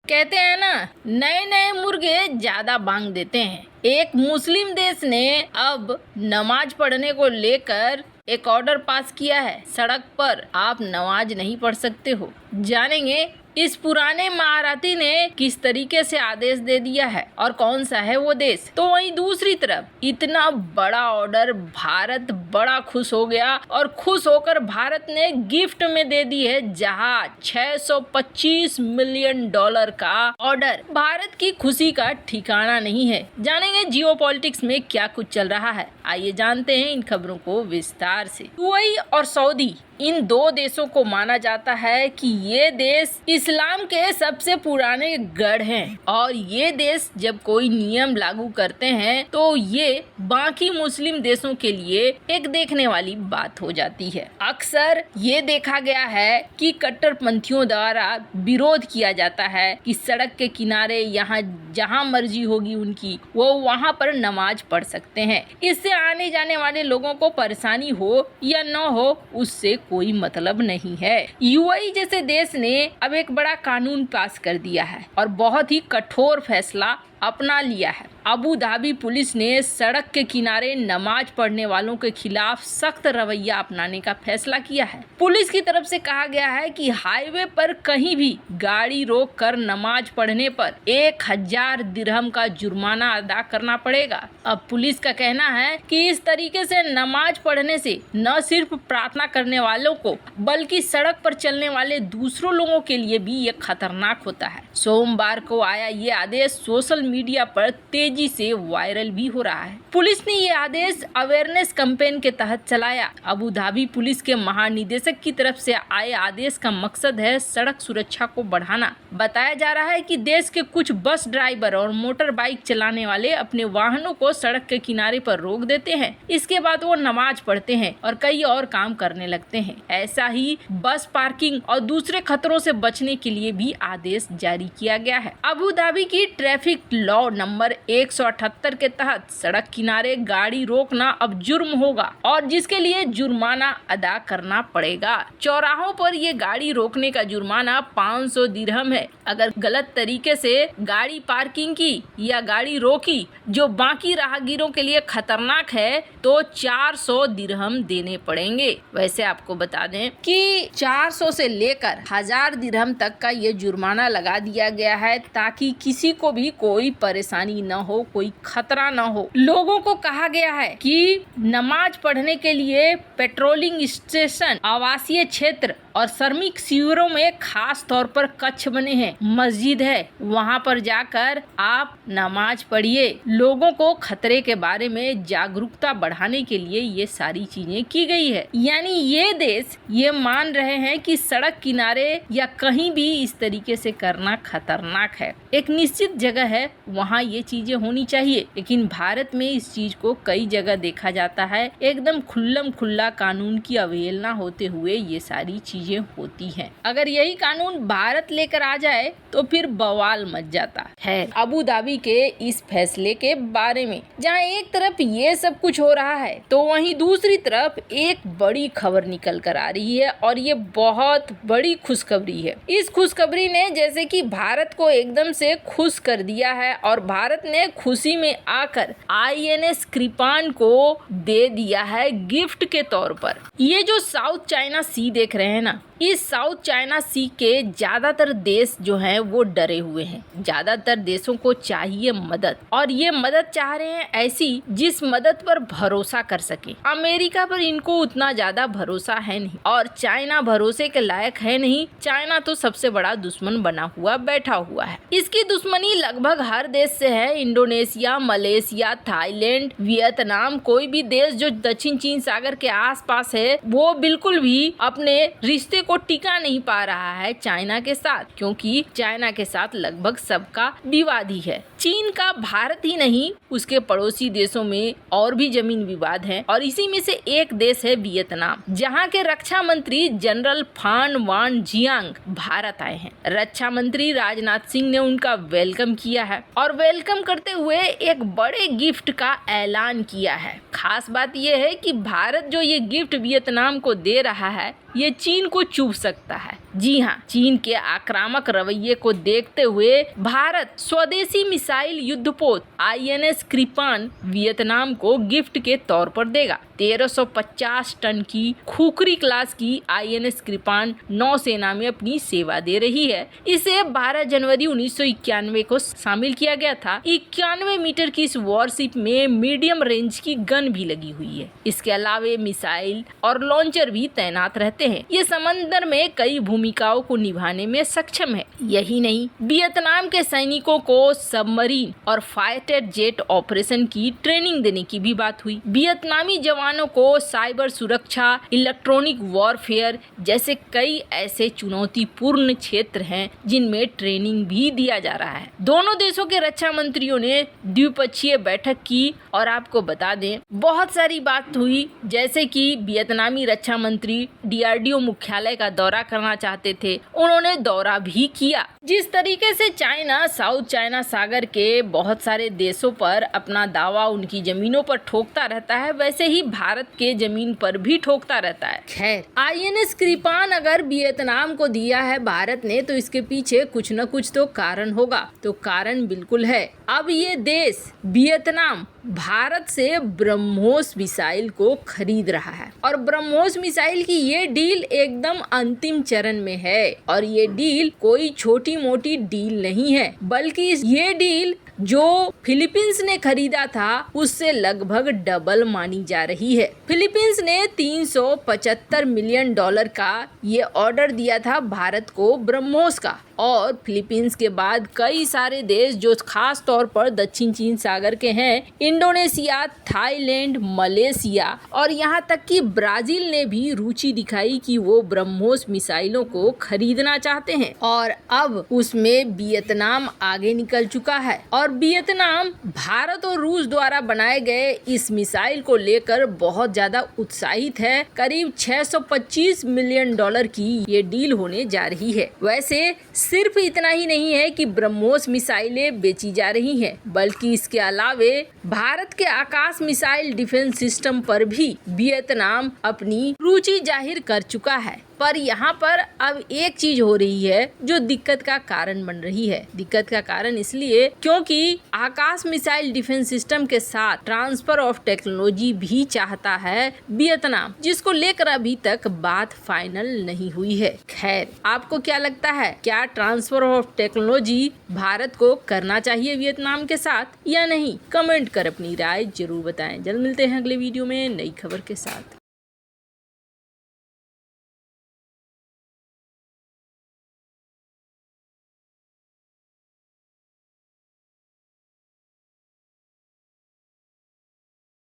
कहते हैं ना, नए नए मुर्गे ज्यादा बांग देते हैं। एक मुस्लिम देश ने अब नमाज पढ़ने को लेकर एक ऑर्डर पास किया है। सड़क पर आप नमाज नहीं पढ़ सकते हो। जानेंगे इस पुराने महारथी ने किस तरीके से आदेश दे दिया है और कौन सा है वो देश। तो वहीं दूसरी तरफ इतना बड़ा ऑर्डर, भारत बड़ा खुश हो गया और खुश होकर भारत ने गिफ्ट में दे दी है जहाज। $625 मिलियन का ऑर्डर। भारत की खुशी का ठिकाना नहीं है। जानेंगे जियोपॉलिटिक्स में क्या कुछ चल रहा है। आइए जानते हैं इन खबरों को विस्तार से। यूएई और सऊदी, इन दो देशों को माना जाता है कि ये देश इस्लाम के सबसे पुराने गढ़ हैं और ये देश जब कोई नियम लागू करते हैं तो ये बाकी मुस्लिम देशों के लिए एक देखने वाली बात हो जाती है। अक्सर ये देखा गया है कि कट्टरपंथियों द्वारा विरोध किया जाता है कि सड़क के किनारे यहाँ जहाँ मर्जी होगी उनकी वो वहाँ पर नमाज पढ़ सकते हैं। इससे आने जाने वाले लोगों को परेशानी हो या न हो उससे कोई मतलब नहीं है। यूएई जैसे देश ने अब एक बड़ा कानून पास कर दिया है और बहुत ही कठोर फैसला अपना लिया है। अबू धाबी पुलिस ने सड़क के किनारे नमाज पढ़ने वालों के खिलाफ सख्त रवैया अपनाने का फैसला किया है। पुलिस की तरफ से कहा गया है कि हाईवे पर कहीं भी गाड़ी रोक कर नमाज पढ़ने पर 1000 दिरहम का जुर्माना अदा करना पड़ेगा। अब पुलिस का कहना है कि इस तरीके से नमाज पढ़ने से न सिर्फ प्रार्थना करने वालों को बल्कि सड़क पर चलने वाले दूसरों लोगों के लिए भी ये खतरनाक होता है। सोमवार को आया ये आदेश सोशल मीडिया पर तेजी से वायरल भी हो रहा है। पुलिस ने ये आदेश अवेयरनेस कैंपेन के तहत चलाया। अबू धाबी पुलिस के महानिदेशक की तरफ से आए आदेश का मकसद है सड़क सुरक्षा को बढ़ाना। बताया जा रहा है कि देश के कुछ बस ड्राइवर और मोटर बाइक चलाने वाले अपने वाहनों को सड़क के किनारे पर रोक देते हैं। इसके बाद वो नमाज पढ़ते हैं और कई और काम करने लगते हैं। ऐसा ही बस पार्किंग और दूसरे खतरों से बचने के लिए भी आदेश जारी किया गया है। अबू धाबी की ट्रैफिक लॉ नंबर 178 के तहत सड़क किनारे गाड़ी रोकना अब जुर्म होगा और जिसके लिए जुर्माना अदा करना पड़ेगा। चौराहों पर ये गाड़ी रोकने का जुर्माना 500 दिरहम है। अगर गलत तरीके से गाड़ी पार्किंग की या गाड़ी रोकी जो बाकी राहगीरों के लिए खतरनाक है तो 400 दिरहम देने पड़ेंगे। वैसे आपको बता दें कि 400 से लेकर 1000 दिरहम तक का ये जुर्माना लगा दिया गया है ताकि किसी को भी कोई परेशानी न हो, कोई खतरा न हो। लोगों को कहा गया है कि नमाज पढ़ने के लिए पेट्रोलिंग स्टेशन, आवासीय क्षेत्र और श्रमिक शिविरों में खास तौर पर कक्ष बने हैं, मस्जिद है, वहां पर जाकर आप नमाज पढ़िए। लोगों को खतरे के बारे में जागरूकता बढ़ाने के लिए ये सारी चीजें की गई है। यानी ये देश ये मान रहे हैं कि सड़क किनारे या कहीं भी इस तरीके से करना खतरनाक है। एक निश्चित जगह है वहाँ ये चीजें होनी चाहिए, लेकिन भारत में इस चीज को कई जगह देखा जाता है। एकदम खुल्लम खुल्ला कानून की अवहेलना होते हुए ये सारी चीजें होती हैं। अगर यही कानून भारत लेकर आ जाए तो फिर बवाल मच जाता है। अबू धाबी के इस फैसले के बारे में जहाँ एक तरफ ये सब कुछ हो रहा है तो वहीं दूसरी तरफ एक बड़ी खबर निकल कर आ रही है और ये बहुत बड़ी खुशखबरी है। इस खुशखबरी ने जैसे कि भारत को एकदम से खुश कर दिया है और भारत ने खुशी में आकर INS कृपान को दे दिया है गिफ्ट के तौर पर। ये जो साउथ चाइना सी देख रहे हैं ना, इस साउथ चाइना सी के ज्यादातर देश जो हैं वो डरे हुए हैं। ज्यादातर देशों को चाहिए मदद और ये मदद चाह रहे हैं ऐसी जिस मदद पर भरोसा कर सके। अमेरिका पर इनको उतना ज्यादा भरोसा है नहीं और चाइना भरोसे के लायक है नहीं। चाइना तो सबसे बड़ा दुश्मन बना हुआ बैठा हुआ है। इसकी दुश्मनी लगभग हर देश से है। इंडोनेशिया, मलेशिया, थाईलैंड, वियतनाम, कोई भी देश जो दक्षिण चीन सागर के आसपास है वो बिल्कुल भी अपने रिश्ते को टिका नहीं पा रहा है चाइना के साथ, क्योंकि चाइना के साथ लगभग सबका विवाद ही है। चीन का भारत ही नहीं उसके पड़ोसी देशों में और भी जमीन विवाद है और इसी में से एक देश है वियतनाम, जहां के रक्षा मंत्री जनरल फान वान जियांग भारत आए हैं। रक्षा मंत्री राजनाथ सिंह ने उनका वेलकम किया है और वेलकम करते हुए एक बड़े गिफ्ट का ऐलान किया है। खास बात यह है कि भारत जो ये गिफ्ट वियतनाम को दे रहा है ये चीन को चुभ सकता है। जी हाँ, चीन के आक्रामक रवैये को देखते हुए भारत स्वदेशी मिसाइल युद्धपोत INS कृपान वियतनाम को गिफ्ट के तौर पर देगा। 1350 टन की खुखरी क्लास की INS कृपान नौसेना में अपनी सेवा दे रही है। इसे 12 जनवरी 1991 को शामिल किया गया था। 91 मीटर की इस वॉरशिप में मीडियम रेंज की गन भी लगी हुई है। इसके अलावा मिसाइल और लॉन्चर भी तैनात रहते हैं। ये समंदर में कई भूमिकाओं को निभाने में सक्षम है। यही नहीं, वियतनाम के सैनिकों को सबमरीन और फाइटर जेट ऑपरेशन की ट्रेनिंग देने की भी बात हुई। वियतनामी जवानों को साइबर सुरक्षा, इलेक्ट्रॉनिक वॉरफेयर जैसे कई ऐसे चुनौतीपूर्ण क्षेत्र हैं जिनमें ट्रेनिंग भी दिया जा रहा है। दोनों देशों के रक्षा मंत्रियों ने द्विपक्षीय बैठक की और आपको बता दें बहुत सारी बात हुई, जैसे कि वियतनामी रक्षा मंत्री DRDO मुख्यालय का दौरा करना चाहते थे, उन्होंने दौरा भी किया। जिस तरीके से चाइना साउथ चाइना सागर के बहुत सारे देशों पर अपना दावा उनकी जमीनों पर ठोकता रहता है, वैसे ही भारत के जमीन पर भी ठोकता रहता है। खैर, INS कृपान अगर वियतनाम को दिया है भारत ने, तो इसके पीछे कुछ न कुछ तो कारण होगा। तो कारण बिल्कुल है। अब ये देश वियतनाम भारत से ब्रह्मोस मिसाइल को खरीद रहा है और ब्रह्मोस मिसाइल की ये डील एकदम अंतिम चरण में है। और ये डील कोई छोटी मोटी डील नहीं है, बल्कि ये डील जो फिलीपींस ने खरीदा था उससे लगभग डबल मानी जा रही है। फिलीपींस ने $375 मिलियन का ये ऑर्डर दिया था भारत को ब्रह्मोस का। और फिलीपींस के बाद कई सारे देश जो खास तौर पर दक्षिण चीन सागर के हैं, इंडोनेशिया, थाईलैंड, मलेशिया और यहाँ तक कि ब्राजील ने भी रुचि दिखाई कि वो ब्रह्मोस मिसाइलों को खरीदना चाहते हैं। और अब उसमें वियतनाम आगे निकल चुका है और वियतनाम भारत और रूस द्वारा बनाए गए इस मिसाइल को लेकर बहुत ज्यादा उत्साहित है। करीब $625 मिलियन की ये डील होने जा रही है। वैसे सिर्फ इतना ही नहीं है कि ब्रह्मोस मिसाइलें बेची जा रही हैं, बल्कि इसके अलावे भारत के आकाश मिसाइल डिफेंस सिस्टम पर भी वियतनाम अपनी रुचि जाहिर कर चुका है। पर यहाँ पर अब एक चीज हो रही है जो दिक्कत का कारण बन रही है। दिक्कत का कारण इसलिए क्योंकि आकाश मिसाइल डिफेंस सिस्टम के साथ ट्रांसफर ऑफ टेक्नोलॉजी भी चाहता है वियतनाम, जिसको लेकर अभी तक बात फाइनल नहीं हुई है। खैर, आपको क्या लगता है, क्या ट्रांसफर ऑफ टेक्नोलॉजी भारत को करना चाहिए वियतनाम के साथ या नहीं? कमेंट कर अपनी राय जरूर बताएं। जल्द मिलते हैं अगले वीडियो में नई खबर के साथ।